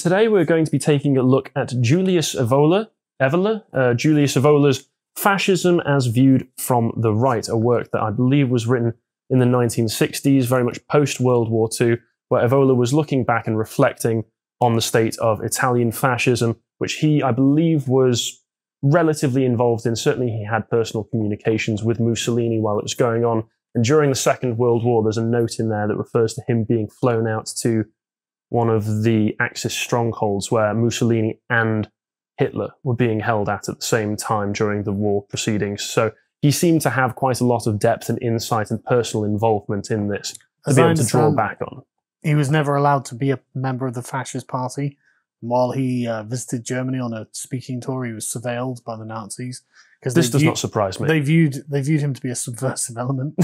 today we're going to be taking a look at Julius Evola, Julius Evola's Fascism as Viewed from the Right, a work that I believe was written in the 1960s, very much post-World War II, where Evola was looking back and reflecting on the state of Italian fascism, which he, I believe, was relatively involved in. Certainly he had personal communications with Mussolini while it was going on. And during the Second World War, there's a note in there that refers to him being flown out to one of the Axis strongholds where Mussolini and Hitler were being held at the same time during the war proceedings. So he seemed to have quite a lot of depth and insight and personal involvement in this to be able to draw back on. He was never allowed to be a member of the fascist party. While he visited Germany on a speaking tour, he was surveilled by the Nazis. This does not surprise me. They viewed him to be a subversive element.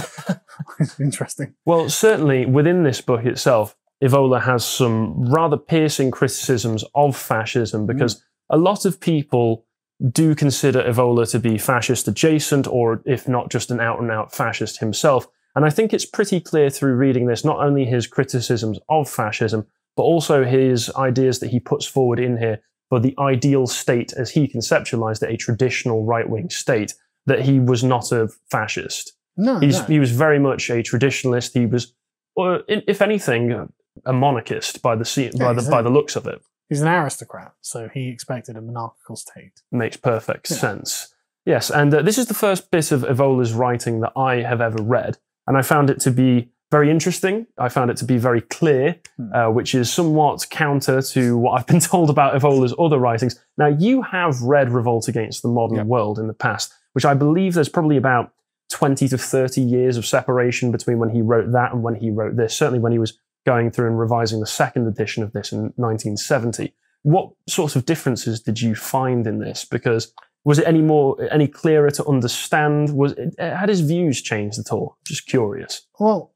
It's interesting. Well, certainly within this book itself, Evola has some rather piercing criticisms of fascism, because a lot of people do consider Evola to be fascist adjacent, or if not just an out-and-out fascist himself. And I think it's pretty clear through reading this, not only his criticisms of fascism, but also his ideas that he puts forward in here for the ideal state as he conceptualized it, a traditional right-wing state, that he was not a fascist. He was very much a traditionalist. He was, or if anything, a monarchist by the looks of it. He's an aristocrat, so he expected a monarchical state. Makes perfect sense. Yes, and this is the first bit of Evola's writing that I have ever read, and I found it to be very interesting. I found it to be very clear, which is somewhat counter to what I've been told about Evola's other writings. Now, you have read Revolt Against the Modern World in the past, which I believe there's probably about 20 to 30 years of separation between when he wrote that and when he wrote this, certainly when he was going through and revising the second edition of this in 1970. What sorts of differences did you find in this? Because was it any clearer to understand? Had his views changed at all? Just curious. Well,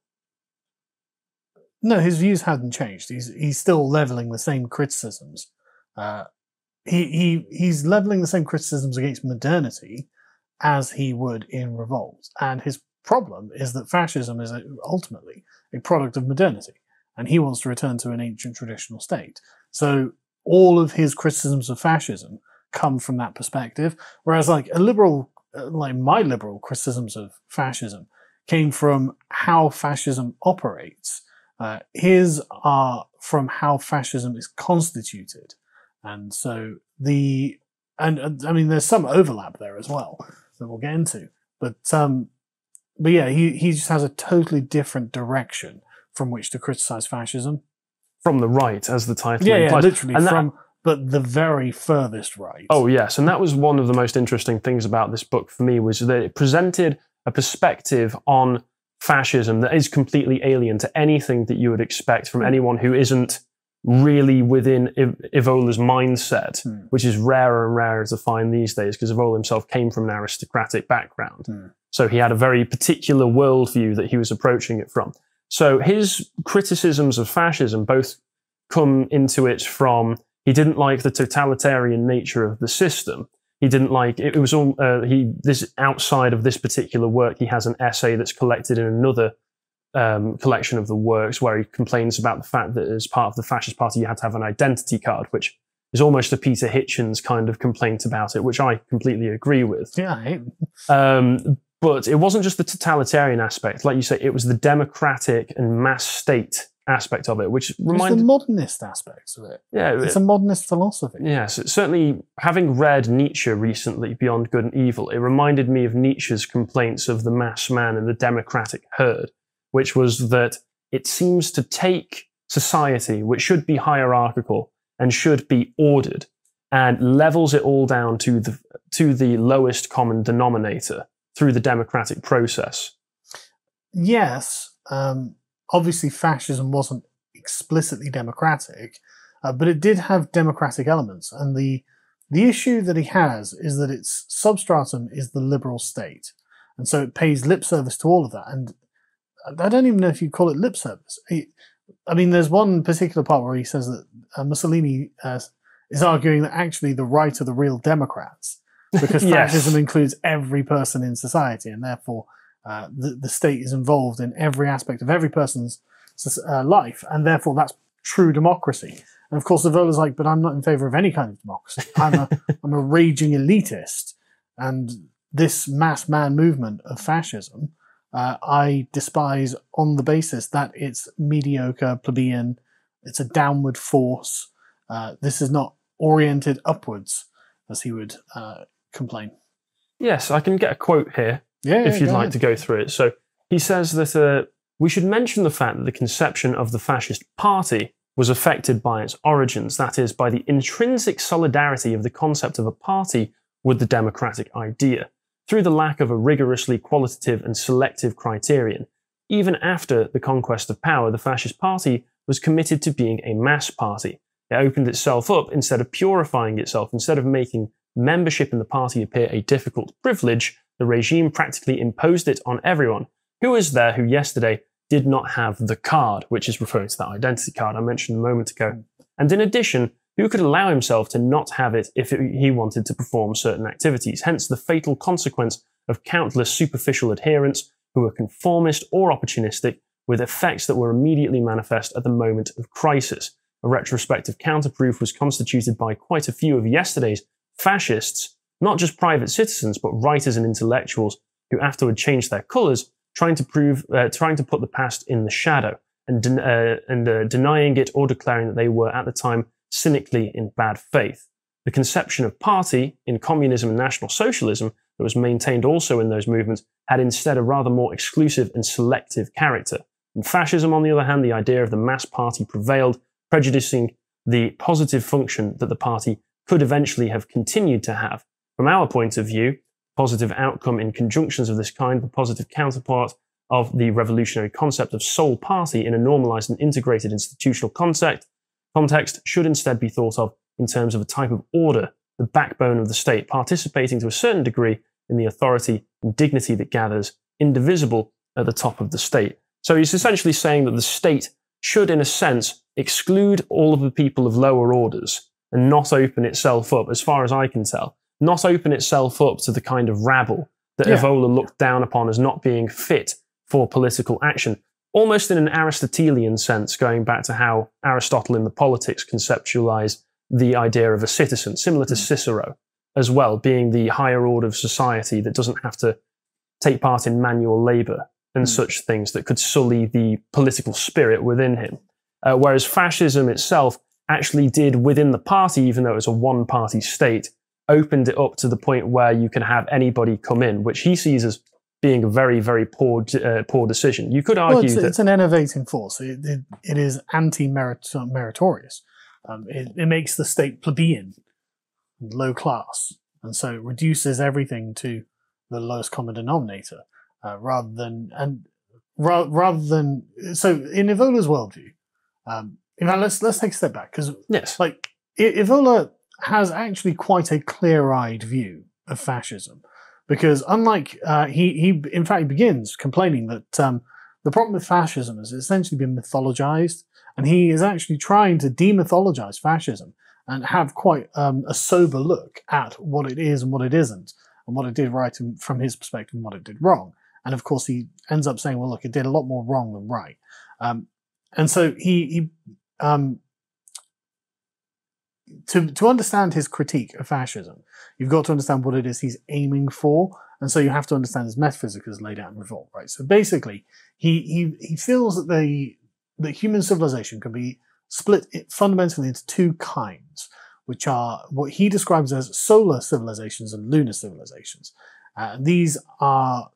no, his views hadn't changed. He's still leveling the same criticisms. He's leveling the same criticisms against modernity as he would in Revolt. And his problem is that fascism is ultimately a product of modernity, and he wants to return to an ancient traditional state. So all of his criticisms of fascism come from that perspective, whereas like my liberal criticisms of fascism came from how fascism operates. His are from how fascism is constituted. And so I mean, there's some overlap there as well that we'll get into. But yeah, he just has a totally different direction from which to criticize fascism. From the right, as the title implies. Yeah, literally but the very furthest right. Oh, yes. And that was one of the most interesting things about this book for me, was that it presented a perspective on fascism that is completely alien to anything that you would expect from anyone who isn't really within Evola's mindset, which is rarer and rarer to find these days, because Evola himself came from an aristocratic background. So he had a very particular worldview that he was approaching it from. So his criticisms of fascism both come into it from, he didn't like the totalitarian nature of the system. He didn't like it. It was all this outside of this particular work. He has an essay that's collected in another collection of the works, where he complains about the fact that as part of the fascist party you had to have an identity card, which is almost a Peter Hitchens kind of complaint about it, which I completely agree with. Yeah, I hate but it wasn't just the totalitarian aspect, like you say. It was the democratic and mass state aspect of it, which reminded... It's the modernist aspects of it. Yeah, it's a modernist philosophy. Yes, certainly. Having read Nietzsche recently, Beyond Good and Evil, it reminded me of Nietzsche's complaints of the mass man and the democratic herd, which was that it seems to take society, which should be hierarchical and should be ordered, and levels it all down to the lowest common denominator through the democratic process. Yes, obviously fascism wasn't explicitly democratic, but it did have democratic elements. And the issue that he has is that its substratum is the liberal state. And so it pays lip service to all of that. And I don't even know if you'd call it lip service. I mean, there's one particular part where he says that Mussolini is arguing that actually the right are the real Democrats, because fascism includes every person in society, and therefore the state is involved in every aspect of every person's life, and therefore that's true democracy. And of course, Evola's like, but I'm not in favor of any kind of democracy. I'm a raging elitist. And this mass man movement of fascism, I despise on the basis that it's mediocre, plebeian, it's a downward force. This is not oriented upwards, as he would complain. Yes, I can get a quote here if you'd like to go through it. So he says that we should mention the fact that the conception of the fascist party was affected by its origins, that is, by the intrinsic solidarity of the concept of a party with the democratic idea, through the lack of a rigorously qualitative and selective criterion. Even after the conquest of power, the fascist party was committed to being a mass party. It opened itself up instead of purifying itself, instead of making membership in the party appear a difficult privilege. The regime practically imposed it on everyone. Who was there who yesterday did not have the card, which is referring to that identity card I mentioned a moment ago. And in addition, who could allow himself to not have it if he wanted to perform certain activities? Hence the fatal consequence of countless superficial adherents who were conformist or opportunistic, with effects that were immediately manifest at the moment of crisis. A retrospective counterproof was constituted by quite a few of yesterday's fascists, not just private citizens, but writers and intellectuals who afterward changed their colours, trying to put the past in the shadow and denying it or declaring that they were at the time cynically in bad faith. The conception of party in communism and National Socialism that was maintained also in those movements had instead a rather more exclusive and selective character. In fascism, on the other hand, the idea of the mass party prevailed, prejudicing the positive function that the party could eventually have continued to have. From our point of view, positive outcome in conjunctions of this kind, the positive counterpart of the revolutionary concept of sole party in a normalized and integrated institutional context should instead be thought of in terms of a type of order, the backbone of the state, participating to a certain degree in the authority and dignity that gathers, indivisible, at the top of the state. So he's essentially saying that the state should, in a sense, exclude all of the people of lower orders and not open itself up, as far as I can tell, not open itself up to the kind of rabble that Evola looked down upon as not being fit for political action, almost in an Aristotelian sense, going back to how Aristotle in the Politics conceptualized the idea of a citizen, similar to Cicero as well, being the higher order of society that doesn't have to take part in manual labor and such things that could sully the political spirit within him. Whereas fascism itself actually did, within the party, even though it was a one-party state, opened it up to the point where you can have anybody come in, which he sees as being a very, very poor decision. You could argue that it's an enervating force. It is anti-meritorious. It makes the state plebeian, low class, and so it reduces everything to the lowest common denominator, rather than. So in Evola's worldview, in fact, let's take a step back, because like Evola has actually quite a clear-eyed view of fascism, because unlike he in fact begins complaining that the problem with fascism is it's essentially been mythologized, and he is actually trying to demythologize fascism and have quite a sober look at what it is and what it isn't, and what it did right from his perspective and what it did wrong. And of course, he ends up saying, well, look, it did a lot more wrong than right. And so to understand his critique of fascism, you've got to understand what it is he's aiming for, and so you have to understand his metaphysics as laid out in Revolt, right? So basically, he feels that human civilization can be split fundamentally into two kinds, which are what he describes as solar civilizations and lunar civilizations. These are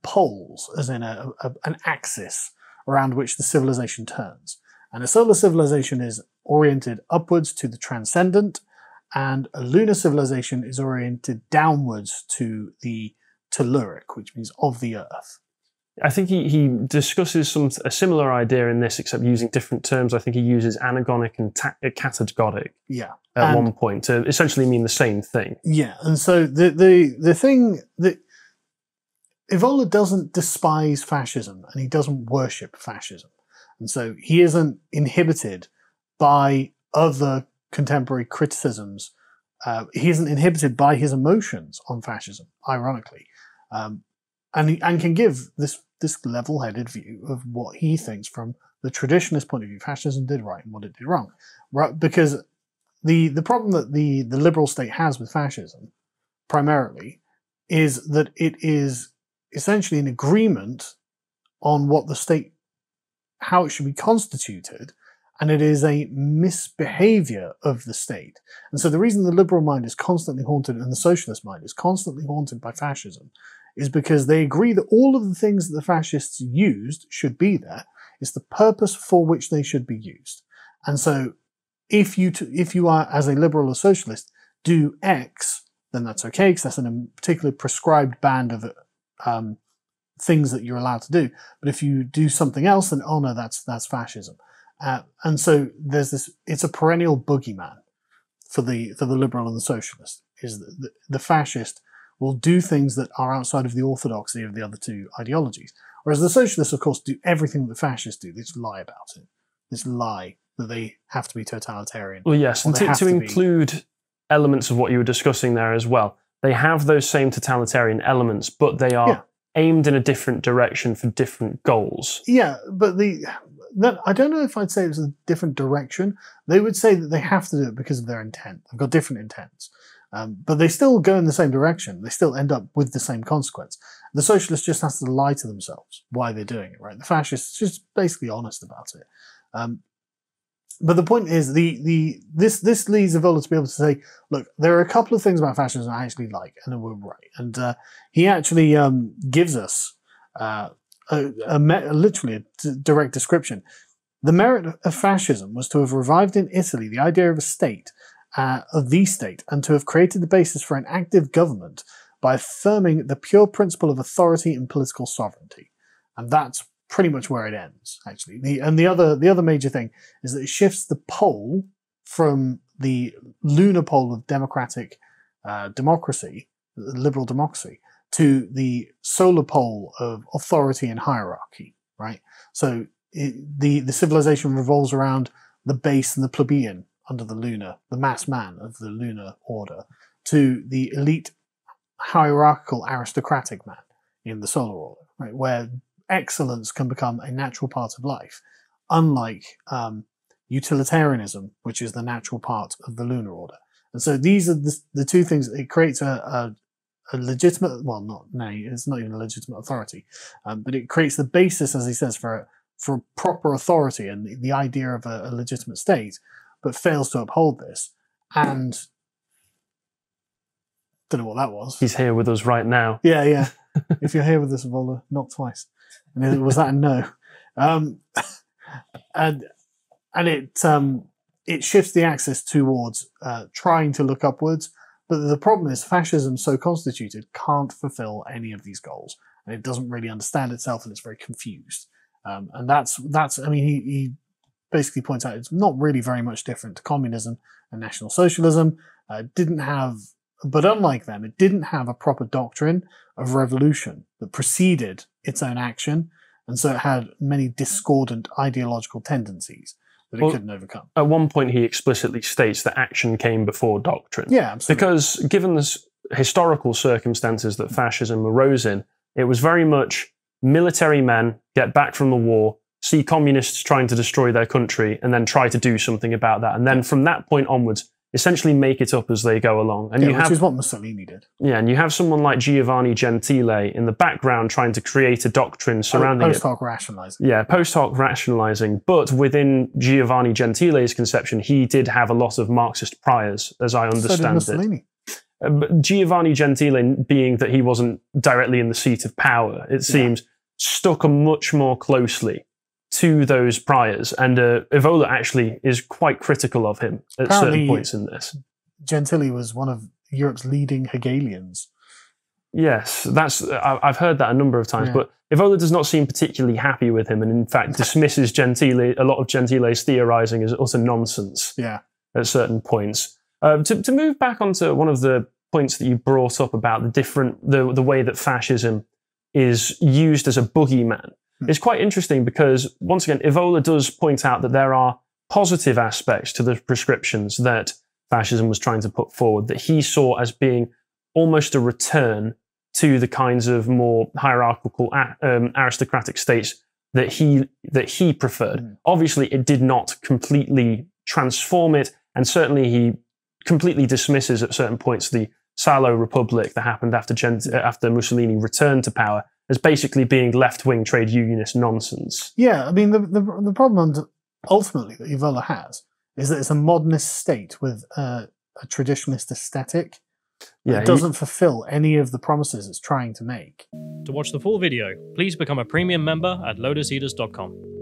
poles, as in an axis around which the civilization turns. And a solar civilization is oriented upwards to the transcendent, and a lunar civilization is oriented downwards to the telluric, which means of the earth. I think he discusses a similar idea in this, except using different terms. I think he uses anagonic and catagonic at one point to essentially mean the same thing. Yeah, and so the thing that Evola doesn't despise fascism, and he doesn't worship fascism. And so he isn't inhibited by other contemporary criticisms. He isn't inhibited by his emotions on fascism, ironically. And can give this level-headed view of what he thinks from the traditionalist point of view, fascism did right and what it did wrong. Right? Because the problem that the liberal state has with fascism, primarily, is that it is essentially an agreement on what the state, how it should be constituted, and it is a misbehavior of the state. And so the reason the liberal mind is constantly haunted and the socialist mind is constantly haunted by fascism is because they agree that all of the things that the fascists used should be there. It's the purpose for which they should be used. And so if you are, as a liberal or socialist, do X, then that's okay, because that's in a particular prescribed band of things that you're allowed to do. But if you do something else, then oh no, that's fascism. And so there's this. It's a perennial boogeyman for the liberal and the socialist. Is the fascist will do things that are outside of the orthodoxy of the other two ideologies, whereas the socialists, of course, do everything that the fascists do. They just lie about it. This lie that they have to be totalitarian. Well, yes, and to include elements of what you were discussing there as well. They have those same totalitarian elements, but they are aimed in a different direction for different goals. Yeah, but I don't know if I'd say it was a different direction. They would say that they have to do it because of their intent. They've got different intents. But they still go in the same direction. They still end up with the same consequence. The socialist just has to lie to themselves why they're doing it, right? The fascist is just basically honest about it. But the point is, this leads Evola to be able to say, look, there are a couple of things about fascism I actually like, and we're right. And he actually gives us literally a direct description. The merit of fascism was to have revived in Italy the idea of a state, of the state, and to have created the basis for an active government by affirming the pure principle of authority and political sovereignty. And that's pretty much where it ends, actually. The other major thing is that it shifts the pole from the lunar pole of democratic democracy, liberal democracy, to the solar pole of authority and hierarchy, right? So the civilization revolves around the base and the plebeian under the lunar, the mass man of the lunar order, to the elite hierarchical aristocratic man in the solar order, right? Where excellence can become a natural part of life, unlike utilitarianism, which is the natural part of the lunar order. And so these are the two things. It creates a legitimate, well, it's not even a legitimate authority, but it creates the basis, as he says, for proper authority and the idea of a legitimate state, but fails to uphold this. And don't know what that was. He's here with us right now. Yeah. If you're here with us, Evola, knock twice. And was that a no? And it shifts the axis towards trying to look upwards. But the problem is fascism, so constituted, can't fulfill any of these goals, and it doesn't really understand itself, and it's very confused. And that's. I mean, he basically points out it's not really very much different to communism and National Socialism. But unlike them, it didn't have a proper doctrine of revolution that preceded its own action, and so it had many discordant ideological tendencies that it couldn't overcome. At one point, he explicitly states that action came before doctrine. Yeah, absolutely. Because given the historical circumstances that fascism arose in, it was very much military men get back from the war, see communists trying to destroy their country, and then try to do something about that. And then from that point onwards, essentially make it up as they go along. And which is what Mussolini did. Yeah, and you have someone like Giovanni Gentile in the background trying to create a doctrine surrounding post hoc rationalizing. Yeah, post hoc rationalizing. But within Giovanni Gentile's conception, he did have a lot of Marxist priors, as I understand so did Mussolini. But Giovanni Gentile, being that he wasn't directly in the seat of power, it seems, stuck much more closely to those priors, and Evola actually is quite critical of him at certain points in this. Gentile was one of Europe's leading Hegelians. Yes, I've heard that a number of times, but Evola does not seem particularly happy with him, and in fact dismisses a lot of Gentile's theorizing as utter nonsense. Yeah, at certain points. To move back onto one of the points that you brought up about the way that fascism is used as a boogeyman. It's quite interesting because, once again, Evola does point out that there are positive aspects to the prescriptions that fascism was trying to put forward, that he saw as being almost a return to the kinds of more hierarchical aristocratic states that he preferred. Obviously, it did not completely transform it, and certainly he completely dismisses at certain points the Salo Republic that happened after Mussolini returned to power as basically being left-wing trade unionist nonsense. Yeah, I mean, the problem ultimately that Evola has is that it's a modernist state with a traditionalist aesthetic. Yeah, it doesn't fulfill any of the promises it's trying to make. To watch the full video, please become a premium member at lotuseaters.com.